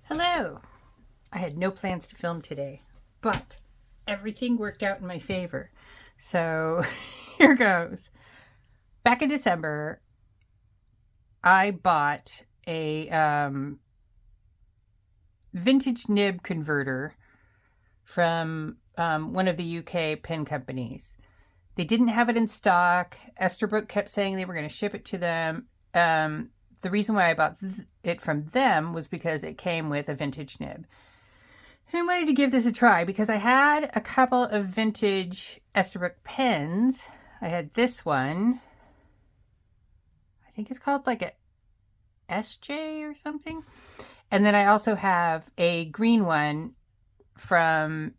Hello! I had no plans to film today, but everything worked out in my favor. So here goes. Back in December, I bought a vintage nib converter from one of the UK pen companies. They didn't have it in stock. Esterbrook kept saying they were going to ship it to them. The reason why I bought it from them was because it came with a vintage nib. And I wanted to give this a try because I had a couple of vintage Esterbrook pens. I had this one. I think it's called like a SJ or something. And then I also have a green one from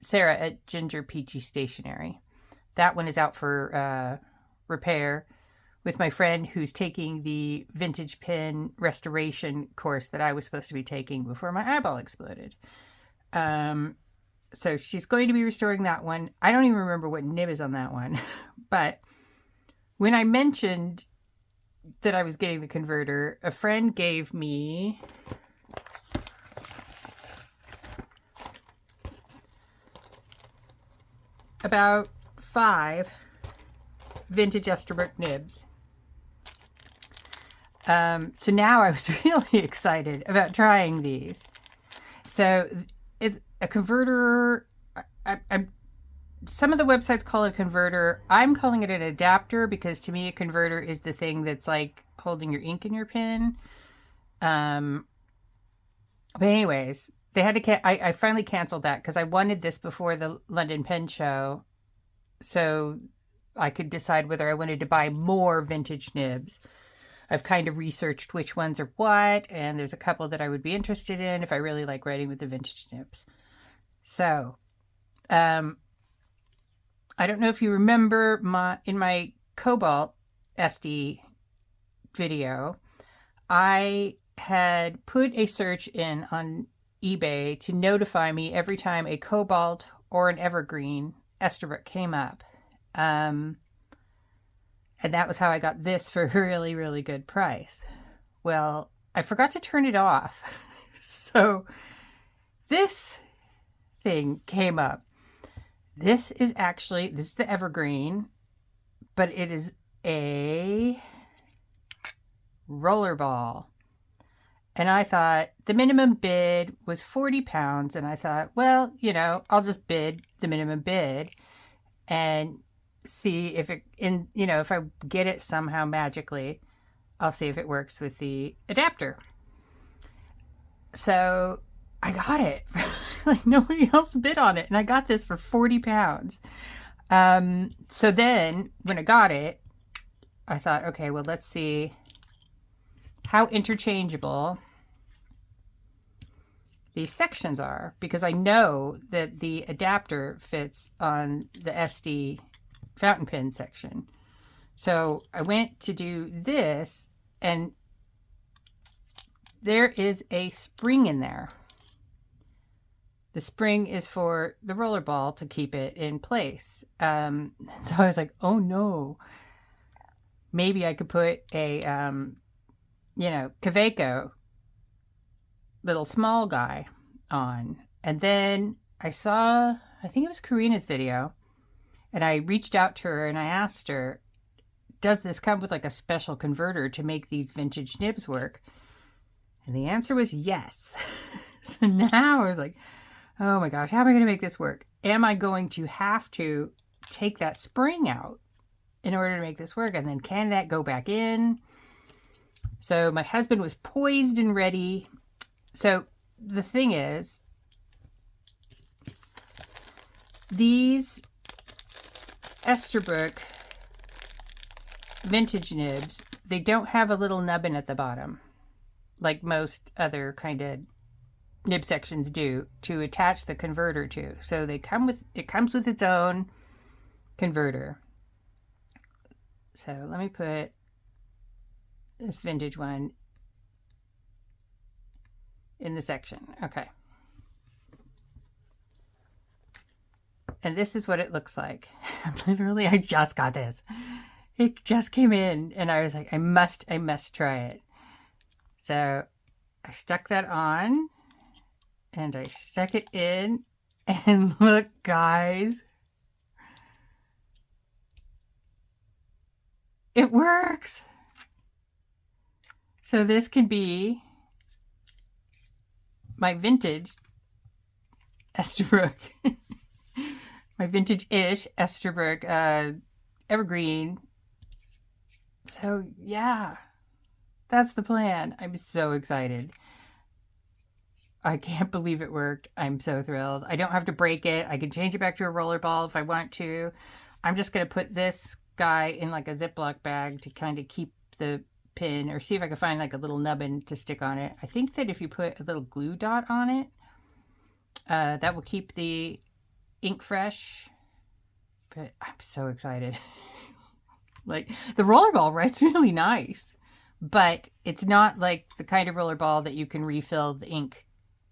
Sarah at Ginger Peachy Stationery. That one is out for repair with my friend who's taking the vintage pen restoration course that I was supposed to be taking before my eyeball exploded. So she's going to be restoring that one. I don't even remember what nib is on that one. But when I mentioned that I was getting the converter, a friend gave me about 5 vintage Esterbrook nibs. So now I was really excited about trying these. So it's a converter. Some of the websites call it a converter. I'm calling it an adapter because to me a converter is the thing that's like holding your ink in your pen. But anyways, they had to. I finally canceled that because I wanted this before the London Pen Show, so I could decide whether I wanted to buy more vintage nibs. I've kind of researched which ones are what, and there's a couple that I would be interested in if I really like writing with the vintage nibs. So, I don't know if you remember in my Cobalt Estie video, I had put a search in on eBay to notify me every time a Cobalt or an Evergreen Esterbrook came up. And that was how I got this for a really, really good price. Well, I forgot to turn it off. So this thing came up. This is the Evergreen, but it is a rollerball. And I thought the minimum bid was £40. And I thought, well, I'll just bid the minimum bid and see if if I get it somehow magically, I'll see if it works with the adapter. So I got it. Like nobody else bid on it. And I got this for £40. So then when I got it, I thought, okay, well, let's see how interchangeable these sections are, because I know that the adapter fits on the SD fountain pen section. So I went to do this, and there is a spring in there. The spring is for the rollerball to keep it in place. So I was like, oh no, maybe I could put a, Kaweco little small guy on. And then I think it was Karina's video, and I reached out to her and I asked her, does this come with like a special converter to make these vintage nibs work? And the answer was yes. So now I was like, oh my gosh, how am I going to make this work? Am I going to have to take that spring out in order to make this work? And then can that go back in? So my husband was poised and ready. So the thing is, these Esterbrook vintage nibs, they don't have a little nubbin at the bottom like most other kind of nib sections do to attach the converter to. So it comes with its own converter. So let me put this vintage one in the section. Okay. And this is what it looks like. Literally, I just got this. It just came in and I was like, I must try it. So I stuck that on and I stuck it in, and look, guys, it works. So this can be my vintage Esterbrook, my vintage-ish Esterbrook evergreen. So yeah, that's the plan. I'm so excited. I can't believe it worked. I'm so thrilled. I don't have to break it. I can change it back to a rollerball if I want to. I'm just going to put this guy in like a Ziploc bag to kind of keep the pin, or see if I can find like a little nubbin to stick on it. I think that if you put a little glue dot on it, that will keep the ink fresh. But I'm so excited. Like, the rollerball writes really nice, but it's not like the kind of rollerball that you can refill the ink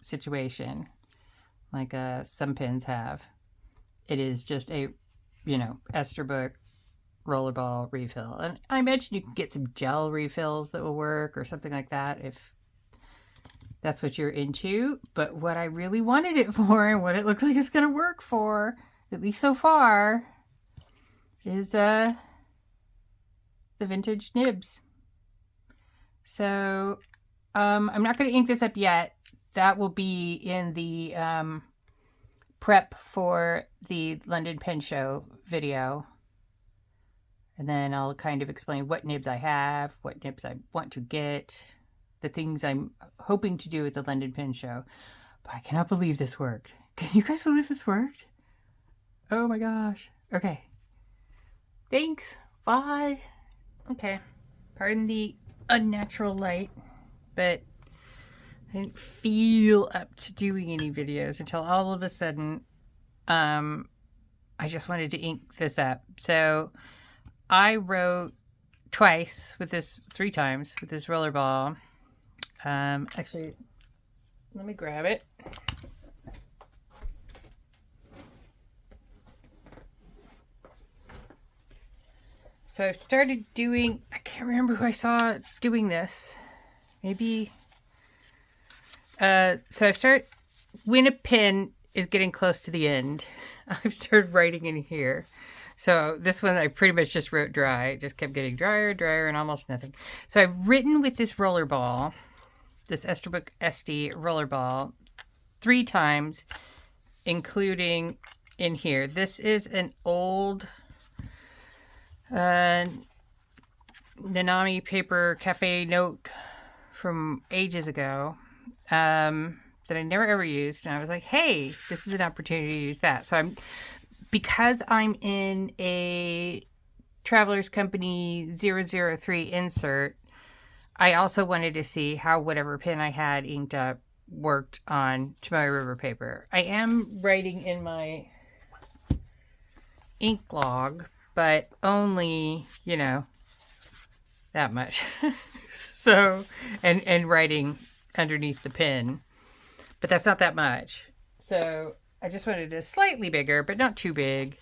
situation like some pins have. It is just a, Esterbrook rollerball refill. And I imagine you can get some gel refills that will work or something like that if that's what you're into. But what I really wanted it for, and what it looks like it's going to work for, at least so far, is the vintage nibs. So I'm not going to ink this up yet. That will be in the prep for the London Pen Show video. And then I'll kind of explain what nibs I have, what nibs I want to get, the things I'm hoping to do at the London Pen Show. But I cannot believe this worked. Can you guys believe this worked? Oh my gosh. Okay. Thanks. Bye. Okay. Pardon the unnatural light, but I didn't feel up to doing any videos until all of a sudden I just wanted to ink this up. So I wrote three times with this rollerball. Actually, let me grab it. So I've started doing, I can't remember who I saw doing this. Maybe, so I've started, when a pin is getting close to the end, I've started writing in here. So this one I pretty much just wrote dry. It just kept getting drier, and almost nothing. So I've written with this rollerball, this Esterbrook Estie Rollerball, 3 times, including in here. This is an old Nanami Paper Cafe note from ages ago that I never ever used. And I was like, hey, this is an opportunity to use that. So because I'm in a Traveler's Company 003 insert, I also wanted to see how whatever pen I had inked up worked on Tomoe River paper. I am writing in my ink log, but only, that much. So, and writing underneath the pen, but that's not that much. So I just wanted a slightly bigger, but not too big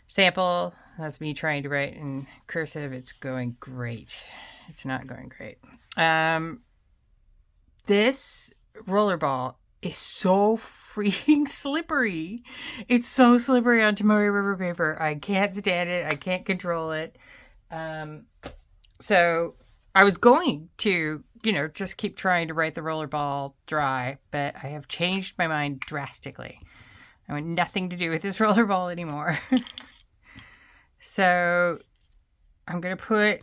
sample. That's me trying to write in cursive. It's going great. It's not going great. This rollerball is so freaking slippery. It's so slippery on Tomoe River paper. I can't stand it. I can't control it. So I was going to, just keep trying to write the rollerball dry, but I have changed my mind drastically. I want nothing to do with this rollerball anymore. So I'm going to put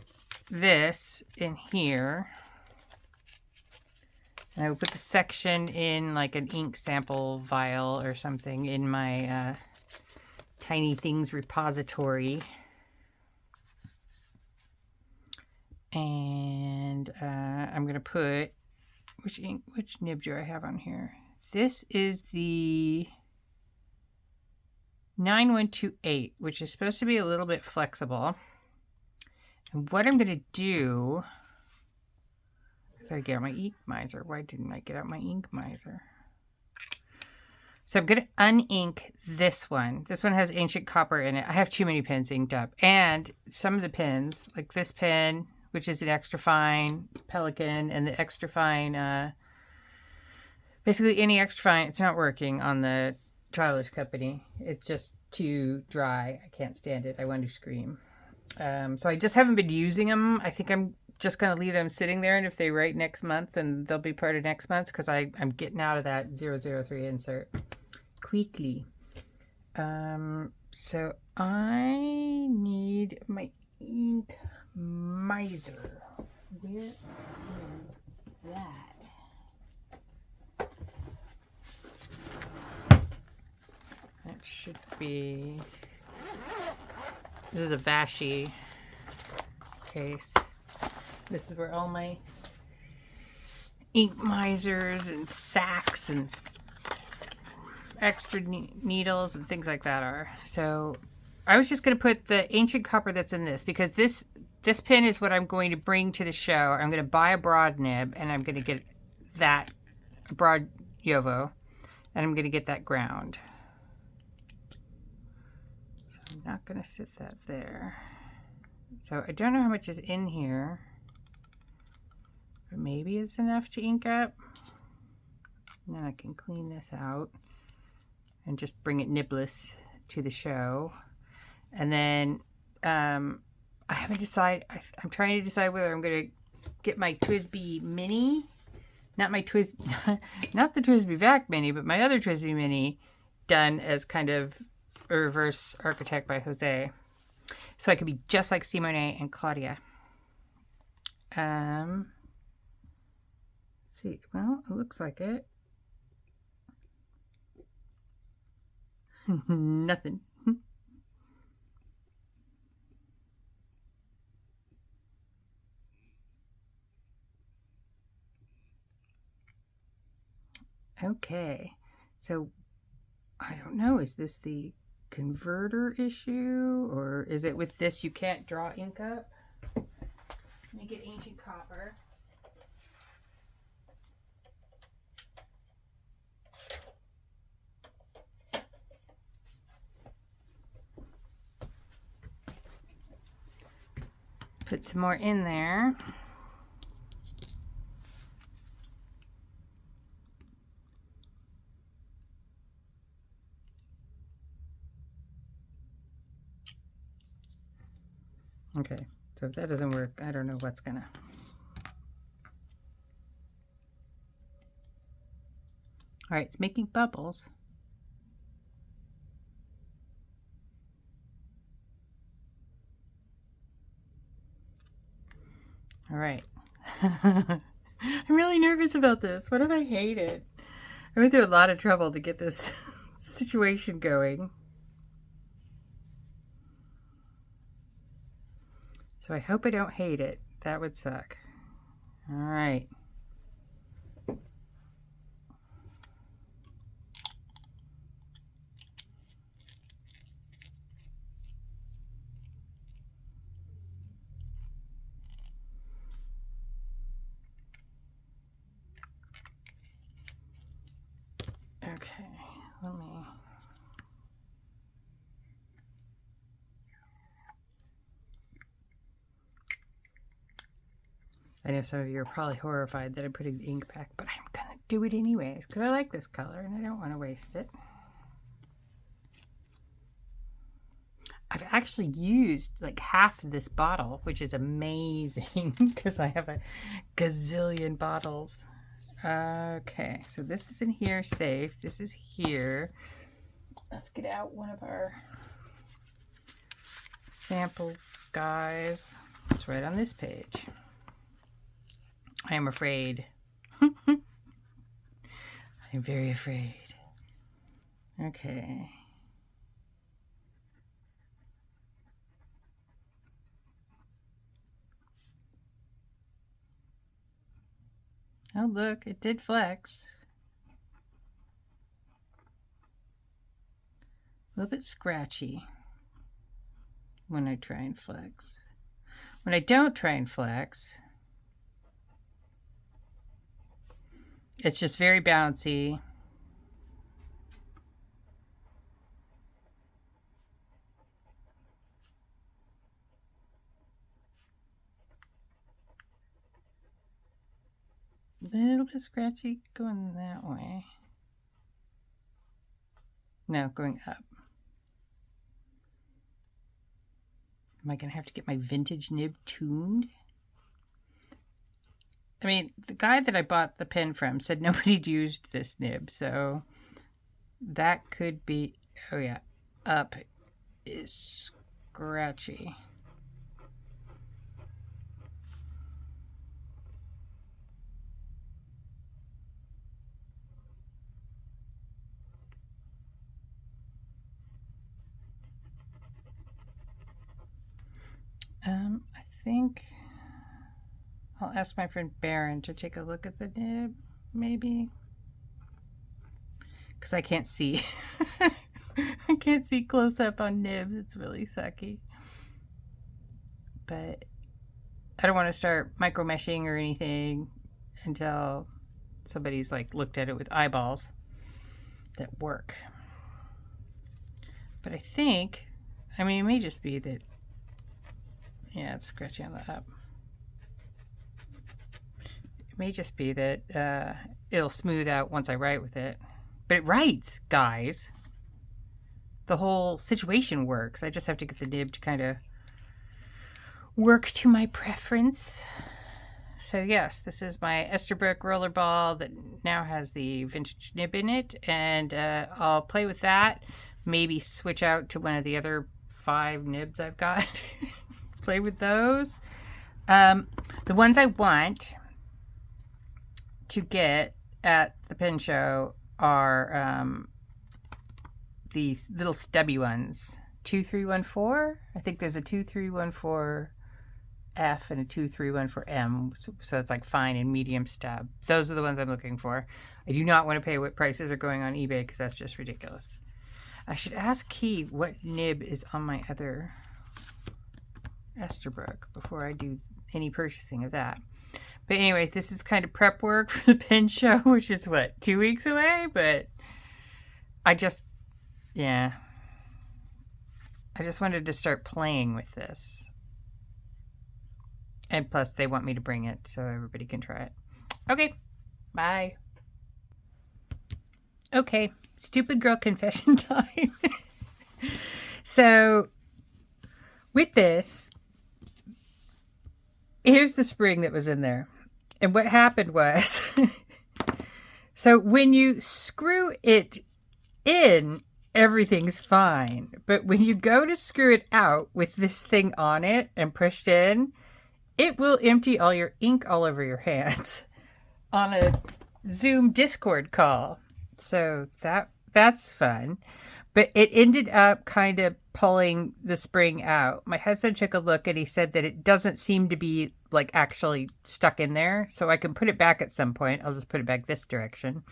this in here. And I will put the section in like an ink sample vial or something in my Tiny Things repository. And I'm going to put, which nib do I have on here? This is the 9128, which is supposed to be a little bit flexible. And what I'm going to do, I got to get out my ink miser. Why didn't I get out my ink miser? So I'm going to unink this one. This one has ancient copper in it. I have too many pens inked up. And some of the pens, like this pen, which is an extra fine Pelican, and the extra fine, basically any extra fine, it's not working on the Travelers Company. It's just too dry. I can't stand it. I want to scream. So I just haven't been using them. I think I'm just going to leave them sitting there, and if they write next month, then they'll be part of next month's, because I'm getting out of that 003 insert quickly. So I need my ink miser. Where is that? That should be... This is a Vashi case. This is where all my ink misers and sacks and extra needles and things like that are. So I was just going to put the ancient copper that's in this, because this pen is what I'm going to bring to the show. I'm going to buy a broad nib, and I'm going to get that broad Yovo, and I'm going to get that ground. So I'm not going to sit that there. So I don't know how much is in here, but maybe it's enough to ink up. And then I can clean this out and just bring it nibless to the show. And then I haven't decided. I'm trying to decide whether I'm going to get my TWSBI Mini, not the TWSBI Vac Mini, but my other TWSBI Mini, done as kind of a reverse architect by Jose, so I could be just like Simone and Claudia. Let's see. Well, it looks like it. Nothing. Okay, so I don't know, is this the converter issue, or is it with this you can't draw ink up? Let me get ancient copper. Put some more in there. Okay, so if that doesn't work, I don't know what's gonna. All right, it's making bubbles. All right. I'm really nervous about this. What if I hate it? I went through a lot of trouble to get this situation going. So I hope I don't hate it. That would suck. All right. Okay, let me... I know some of you are probably horrified that I'm putting the ink back, but I'm gonna do it anyways because I like this color and I don't want to waste it. I've actually used like half of this bottle, which is amazing because I have a gazillion bottles. Okay, so this is in here safe. This is here. Let's get out one of our sample guys. It's right on this page. I am afraid. I'm very afraid. Okay. Oh, look, it did flex. A little bit scratchy when I try and flex. When I don't try and flex, it's just very bouncy. little bit scratchy going that way. No, going up. Am I going to have to get my vintage nib tuned? I mean, the guy that I bought the pen from said nobody'd used this nib, so that could be... Oh yeah, up is scratchy. I think I'll ask my friend Baron to take a look at the nib, maybe. Because I can't see. I can't see close up on nibs. It's really sucky. But I don't want to start micro meshing or anything until somebody's like looked at it with eyeballs that work. But I think, I mean, it may just be that, yeah, it's scratchy on the up. It may just be that it'll smooth out once I write with it. But it writes, guys. The whole situation works. I just have to get the nib to kind of work to my preference. So yes, this is my Esterbrook Rollerball that now has the vintage nib in it. And I'll play with that. Maybe switch out to one of the other 5 nibs I've got. Play with those. The ones I want to get at the pen show are these little stubby ones. 2314. I think there's a 2314F and a 2314M. So it's like fine and medium stub. Those are the ones I'm looking for. I do not want to pay what prices are going on eBay because that's just ridiculous. I should ask Key what nib is on my other Esterbrook before I do any purchasing of that. But anyways, this is kind of prep work for the pen show, which is what, 2 weeks away? But I just wanted to start playing with this. And plus they want me to bring it so everybody can try it. Okay, bye. Okay, stupid girl confession time. So with this, here's the spring that was in there. And what happened was, so when you screw it in, everything's fine. But when you go to screw it out with this thing on it and pushed in, it will empty all your ink all over your hands on a Zoom Discord call. So that's fun. But it ended up kind of pulling the spring out. My husband took a look and he said that it doesn't seem to be like actually stuck in there. So I can put it back at some point. I'll just put it back this direction.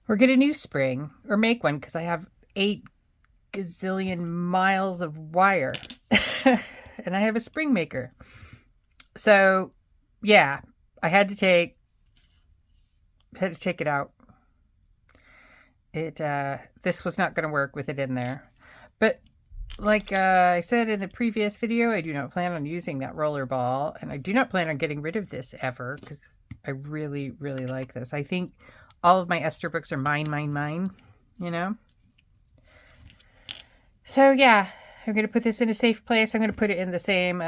Or get a new spring. Or make one because I have 8 gazillion miles of wire. And I have a spring maker. So yeah, I had to take it out. This was not going to work with it in there. But like I said in the previous video, I do not plan on using that roller ball. And I do not plan on getting rid of this ever because I really, really like this. I think all of my Esterbrooks are mine, you know? So yeah, I'm going to put this in a safe place. I'm going to put it in the same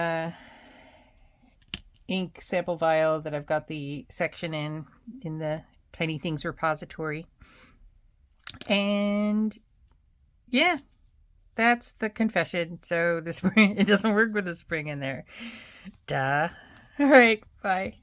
ink sample vial that I've got the section in the Tiny Things repository. And yeah, that's the confession. So the spring, it doesn't work with the spring in there. Duh. All right, bye.